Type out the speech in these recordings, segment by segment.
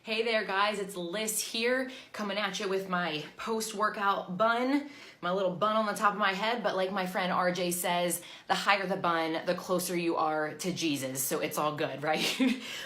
Hey there guys, it's Liz here coming at you with my post-workout bun, my little bun on the top of my head, but like my friend RJ says, the higher the bun, the closer you are to Jesus, so it's all good, right?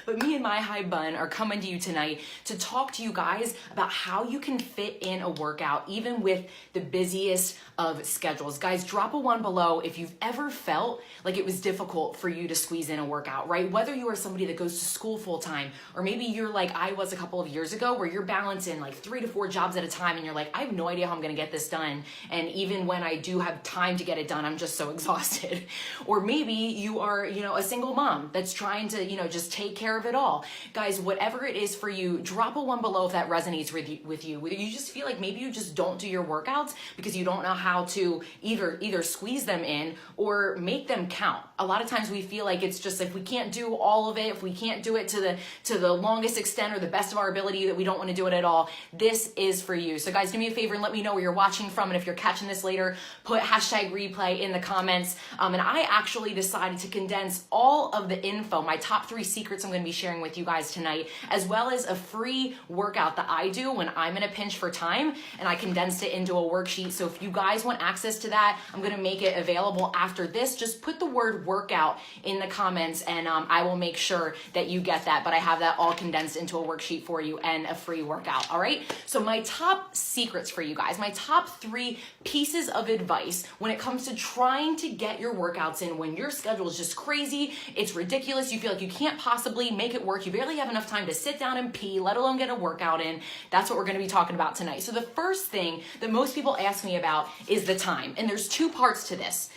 But me and my high bun are coming to you tonight to talk to you guys about how you can fit in a workout even with the busiest of schedules. Guys, drop a 1 below if you've ever felt like it was difficult for you to squeeze in a workout, right? Whether you are somebody that goes to school full time, or maybe you're like I was a couple of years ago where you're balancing like 3 to 4 jobs at a time and you're like, I have no idea how I'm gonna get this done. And even when I do have time to get it done, I'm just so exhausted. Or maybe you are, a single mom that's trying to, just take care of it all. Guys, whatever it is for you, drop a 1 below if that resonates with you. Whether you just feel like maybe you just don't do your workouts because you don't know how to either squeeze them in or make them count. A lot of times we feel like it's just if we can't do all of it, if we can't do it to the longest extent or the best of our ability, that we don't want to do it at all, this is for you. So guys, do me a favor and let me know where you're watching from, and if you're catching this later, put #replay in the comments. And I actually decided to condense all of the info, my top 3 secrets I'm going to be sharing with you guys tonight, as well as a free workout that I do when I'm in a pinch for time, and I condensed it into a worksheet. So if you guys want access to that, I'm going to make it available after this. Just put the word workout in the comments, and I will make sure that you get that. But I have that all condensed into a worksheet for you and a free workout. All right. So my top secrets for you guys, my top 3 pieces of advice when it comes to trying to get your workouts in when your schedule is just crazy, it's ridiculous, you feel like you can't possibly make it work, you barely have enough time to sit down and pee, let alone get a workout in. That's what we're going to be talking about tonight. So the first thing that most people ask me about is the time. And there's 2 parts to this.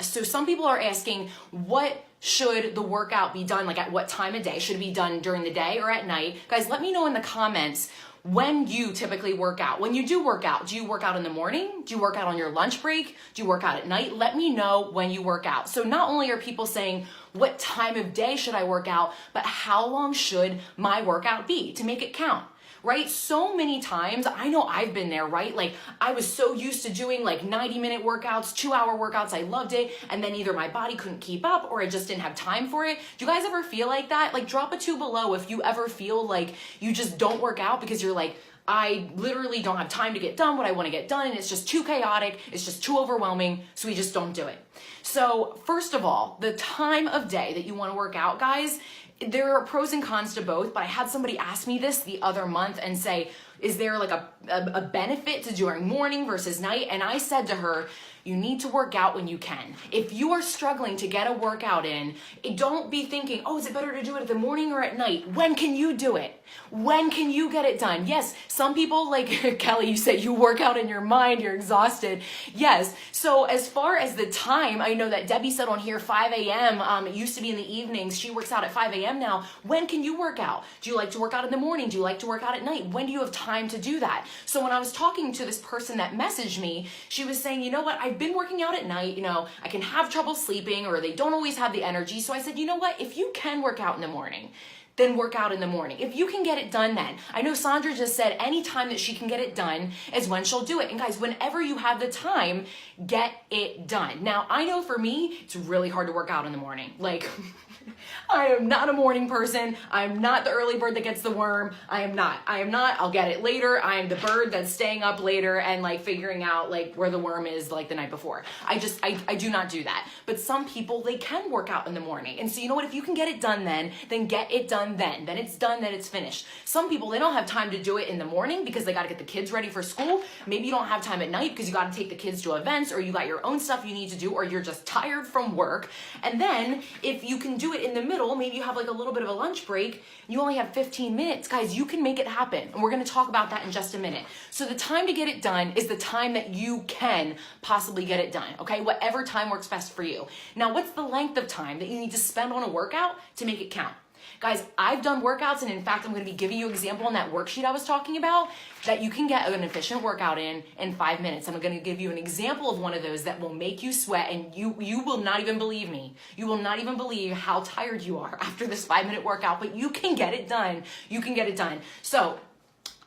So some people are asking, what should the workout be done, like at what time of day? Should it be done during the day or at night? Guys, let me know in the comments when you typically work out. When you do work out, do you work out in the morning? Do you work out on your lunch break? Do you work out at night? Let me know when you work out. So not only are people saying, what time of day should I work out, but how long should my workout be to make it count? Right? So many times, I know I've been there, right? Like I was so used to doing like 90-minute workouts, 2-hour workouts. I loved it. And then either my body couldn't keep up or I just didn't have time for it. Do you guys ever feel like that? Like drop a 2 below if you ever feel like you just don't work out because you're like, I literally don't have time to get done what I want to get done, and it's just too chaotic, it's just too overwhelming, so we just don't do it. So first of all, the time of day that you want to work out, guys, there are pros and cons to both, but I had somebody ask me this the other month and say, is there like a benefit to doing morning versus night? And I said to her, you need to work out when you can. If you are struggling to get a workout in, don't be thinking, oh, is it better to do it in the morning or at night? When can you do it? When can you get it done? Yes, some people, like Kelly, you said you work out in your mind, you're exhausted. Yes, so as far as the time, I know that Debbie said on here 5 a.m. It used to be in the evenings. She works out at 5 a.m. now. When can you work out? Do you like to work out in the morning? Do you like to work out at night? When do you have time to do that? So when I was talking to this person that messaged me, she was saying, you know what, I've been working out at night, I can have trouble sleeping, or they don't always have the energy. So I said, you know what, if you can work out in the morning, then work out in the morning. If you can get it done then. I know Sandra just said any time that she can get it done is when she'll do it. And guys, whenever you have the time, get it done. Now, I know for me, it's really hard to work out in the morning. Like, I am not a morning person. I'm not the early bird that gets the worm. I am not. I'll get it later. I am the bird that's staying up later and like figuring out like where the worm is like the night before. I do not do that. But some people, they can work out in the morning. And so you know what, if you can get it done then get it done then. Then it's done, then it's finished. Some people, they don't have time to do it in the morning because they got to get the kids ready for school. Maybe you don't have time at night because you got to take the kids to events, or you got your own stuff you need to do, or you're just tired from work. And then if you can do it in the middle, maybe you have like a little bit of a lunch break, you only have 15 minutes. Guys, you can make it happen. And we're going to talk about that in just a minute. So the time to get it done is the time that you can possibly get it done. Okay. Whatever time works best for you. Now, what's the length of time that you need to spend on a workout to make it count? Guys, I've done workouts, and in fact, I'm going to be giving you an example on that worksheet I was talking about that you can get an efficient workout in 5 minutes. I'm going to give you an example of one of those that will make you sweat, and you will not even believe me. You will not even believe how tired you are after this 5-minute workout, but you can get it done. You can get it done. So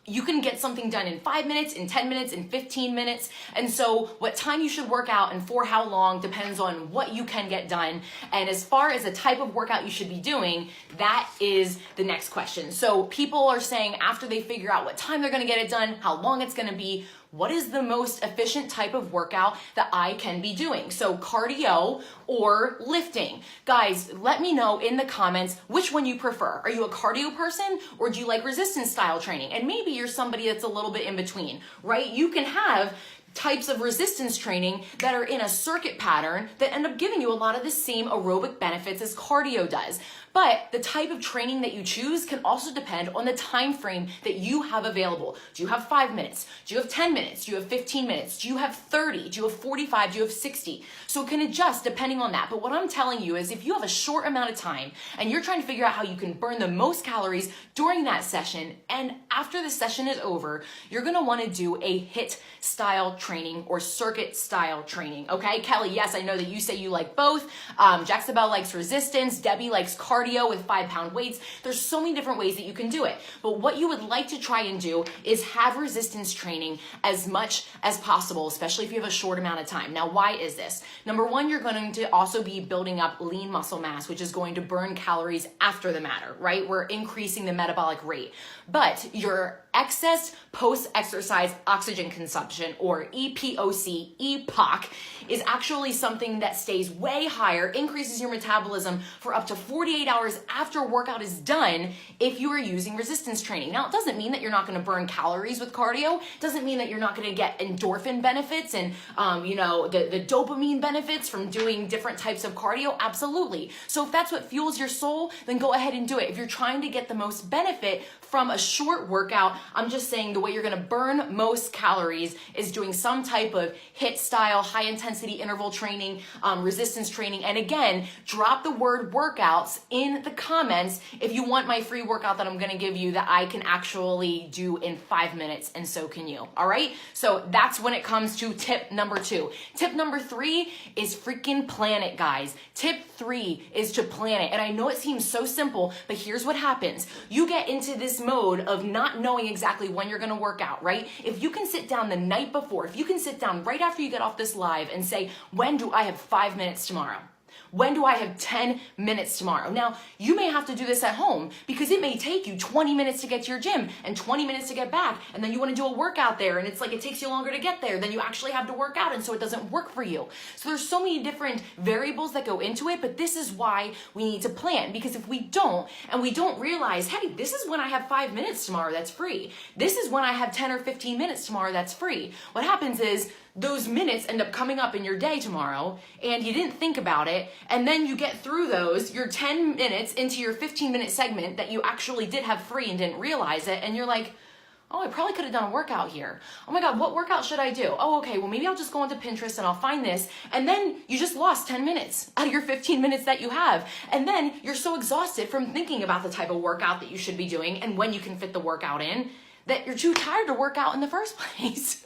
you can get something done in 5 minutes, in 10 minutes, in 15 minutes. And so what time you should work out and for how long depends on what you can get done. And as far as the type of workout you should be doing, that is the next question. So people are saying after they figure out what time they're gonna get it done, how long it's gonna be, what is the most efficient type of workout that I can be doing? So cardio or lifting. Guys, let me know in the comments which one you prefer. Are you a cardio person or do you like resistance style training? And maybe you're somebody that's a little bit in between, right? You can have types of resistance training that are in a circuit pattern that end up giving you a lot of the same aerobic benefits as cardio does. But the type of training that you choose can also depend on the time frame that you have available. Do you have 5 minutes? Do you have 10 minutes? Do you have 15 minutes? Do you have 30? Do you have 45? Do you have 60? So it can adjust depending on that. But what I'm telling you is if you have a short amount of time and you're trying to figure out how you can burn the most calories during that session, and after the session is over, you're gonna wanna do a HIIT style training or circuit style training, okay? Kelly, yes, I know that you say you like both. Jacksabelle likes resistance. Debbie likes cardio with 5-pound weights. There's so many different ways that you can do it. But what you would like to try and do is have resistance training as much as possible, especially if you have a short amount of time. Now, why is this? Number one, you're going to also be building up lean muscle mass, which is going to burn calories after the matter, right? We're increasing the metabolic rate. But your excess post-exercise oxygen consumption, or EPOC, is actually something that stays way higher, increases your metabolism for up to 48 hours after a workout is done if you are using resistance training. Now, it doesn't mean that you're not going to burn calories with cardio. It doesn't mean that you're not going to get endorphin benefits and, the dopamine benefits from doing different types of cardio. Absolutely. So if that's what fuels your soul, then go ahead and do it. If you're trying to get the most benefit from a short workout, I'm just saying the way you're going to burn most calories is doing some type of HIIT style, high intensity interval training, resistance training. And again, drop the word workouts in the comments if you want my free workout that I'm going to give you that I can actually do in 5 minutes, and so can you. All right. So that's when it comes to tip number 2. Tip number 3 is freaking plan it, guys. Tip 3 is to plan it. And I know it seems so simple, but here's what happens. You get into this mode of not knowing exactly when you're going to work out, right? If you can sit down the night before, if you can sit down right after you get off this live and say, when do I have 5 minutes tomorrow? When do I have 10 minutes tomorrow? Now, you may have to do this at home because it may take you 20 minutes to get to your gym and 20 minutes to get back. And then you want to do a workout there and it's like it takes you longer to get there than you actually have to work out. And so it doesn't work for you. So there's so many different variables that go into it, but this is why we need to plan, because if we don't, and we don't realize, hey, this is when I have 5 minutes tomorrow, that's free. This is when I have 10 or 15 minutes tomorrow, that's free. What happens is those minutes end up coming up in your day tomorrow and you didn't think about it, and then you get through those, your 10 minutes into your 15-minute segment that you actually did have free and didn't realize it, and you're like, oh, I probably could have done a workout here. Oh my God, what workout should I do? Oh, okay, well maybe I'll just go onto Pinterest and I'll find this. And then you just lost 10 minutes out of your 15 minutes that you have. And then you're so exhausted from thinking about the type of workout that you should be doing and when you can fit the workout in that you're too tired to work out in the first place.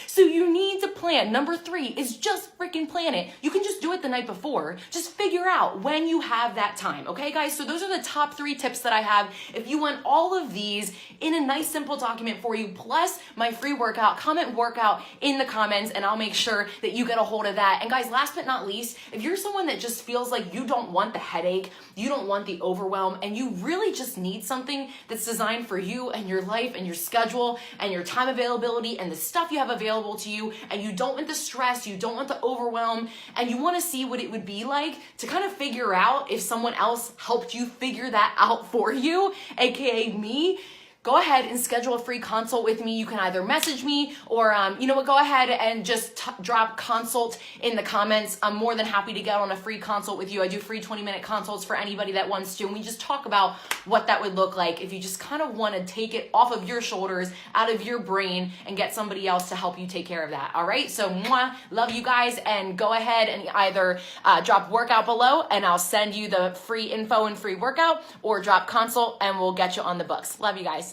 So you need to plan. Number 3 is just freaking plan it. You can just do it the night before. Just figure out when you have that time. Okay, guys? So those are the top 3 tips that I have. If you want all of these in a nice, simple document for you, plus my free workout, comment workout in the comments, and I'll make sure that you get a hold of that. And guys, last but not least, if you're someone that just feels like you don't want the headache, you don't want the overwhelm, and you really just need something that's designed for you and your life and your schedule and your time availability and the stuff you have available to you, and you don't want the stress, you don't want the overwhelm, and you want to see what it would be like to kind of figure out if someone else helped you figure that out for you, aka me, go ahead and schedule a free consult with me. You can either message me or, go ahead and just drop consult in the comments. I'm more than happy to get on a free consult with you. I do free 20-minute consults for anybody that wants to. And we just talk about what that would look like if you just kind of want to take it off of your shoulders, out of your brain, and get somebody else to help you take care of that. All right. So love you guys, and go ahead and either drop workout below and I'll send you the free info and free workout, or drop consult and we'll get you on the books. Love you guys.